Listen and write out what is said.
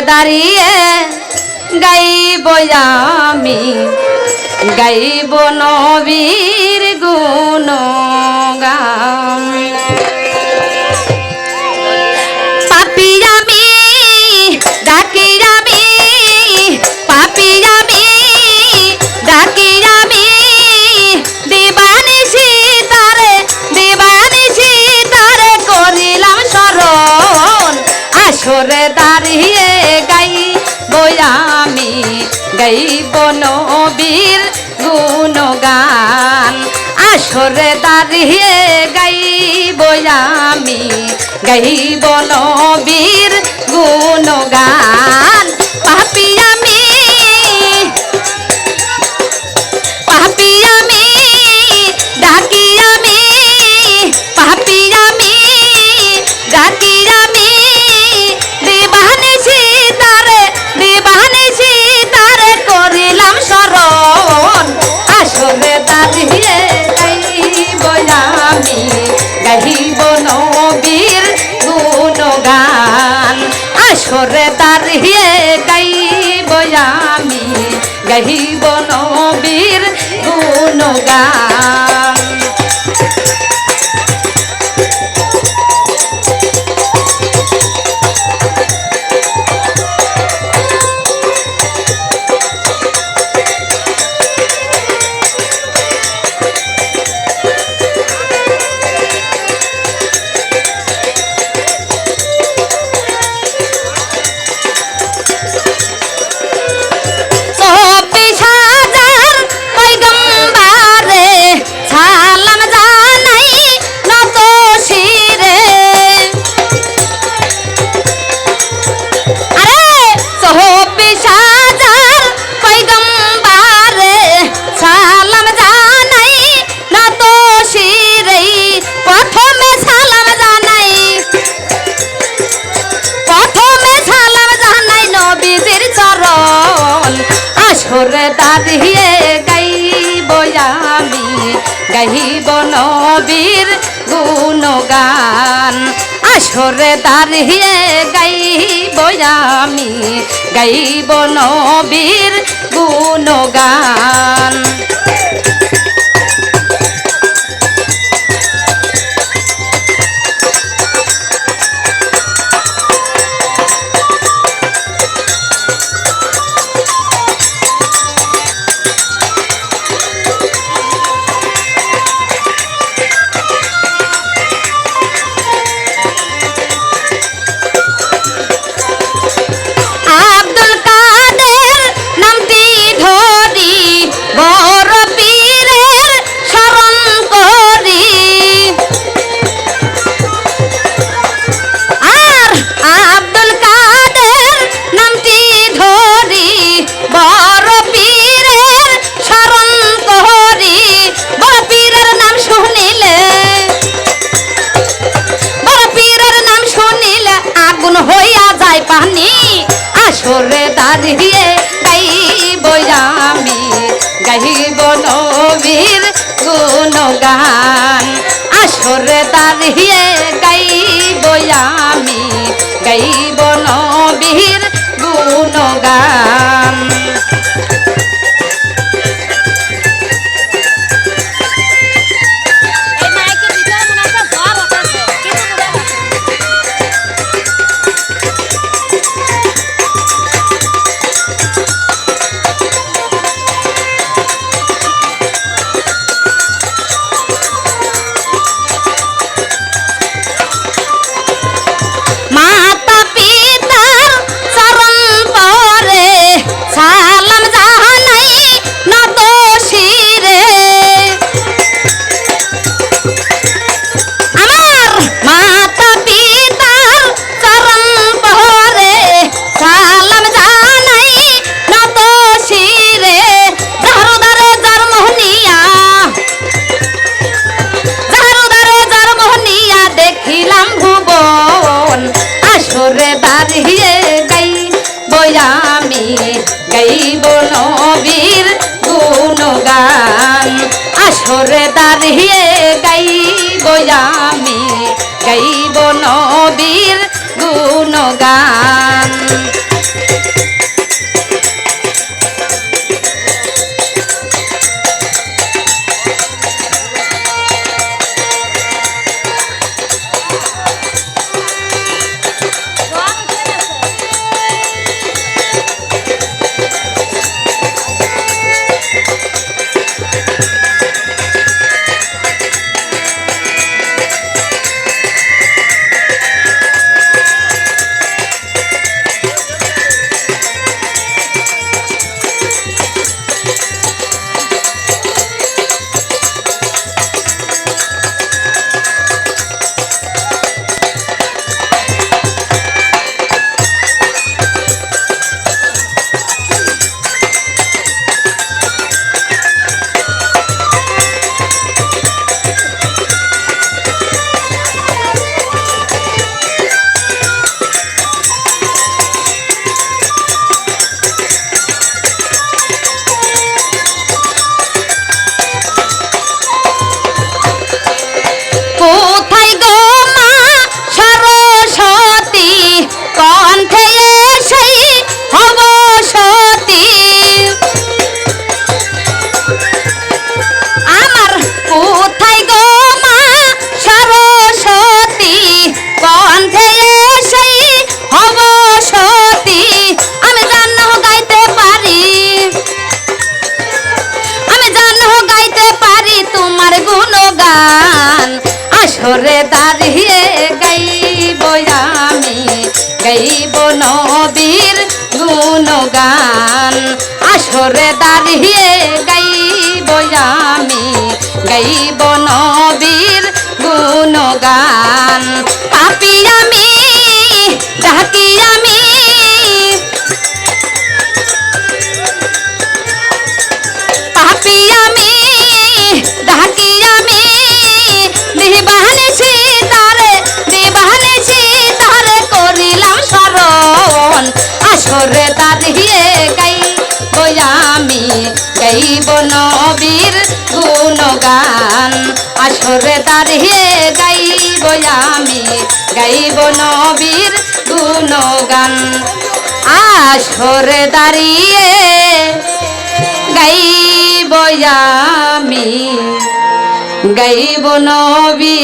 দাঁড়িয়ে গাইব আমি গাইব নবীর গুণগান পাপী আমি ডাকি আমি পাপী আমি ডাকি আমি দিবানিশি তারে করিলাম স্মরণ আসরে দাঁড়িয়ে গাইব আমি গাইব নবীর গুণগান আসরে দাঁড়িয়ে গাইব আমি গাইব নবীর গুণগান পাপী আমি ডাকি আমি পাপী আমি ডাকি আমি দিবানিশি তারে করিলাম স্মরণ আসরে দাঁড়িয়ে গাইব আমি গাইব নবীর গুণগান আসরে দাঁড়িয়ে গাইব আমি গাইব নবীর গুণগান আসরে দাঁড়িয়ে গাইব আমি গাইব নবীর গুণগান আসরে দাঁড়িয়ে গাইব আমি গাইব নবীর গুণগান আসরে দাঁড়িয়ে গাইব আমি গাইব নবীর গুণগান আসরে দাঁড়িয়ে গাইব আমি গাইব নবীর গুণগান গাইব নবীর গুণগান আসরে দাঁড়িয়ে গাইব আমি গাইব নবীর গুণগান। কোথায় গো মা সরস্বতী কণ্ঠে সেই হব সতী আমার কোথায় গো মা সরস্বতী কণ্ঠে সেই হব সতী আমি জানো গাইতে পারি তোমার গুণগান আসরে দাঁড়িয়ে গাইব আমি গাইব নবীর গুণগান আসরে দাঁড়িয়ে গাইব আমি গাইব নবীর গুণগান পাপী আমি ডাকি আমি পাপী আমি ডাকি আমি দিবানিছি তারে করিলাম স্মরণ আসরে দাঁড়িয়ে গাইব আমি গাইব নবীর গুণগান আসরে দাঁড়িয়ে গাইব আমি গাইব নবীর গুণগান আসরে দাঁড়িয়ে গাইব আমি গাইব নবী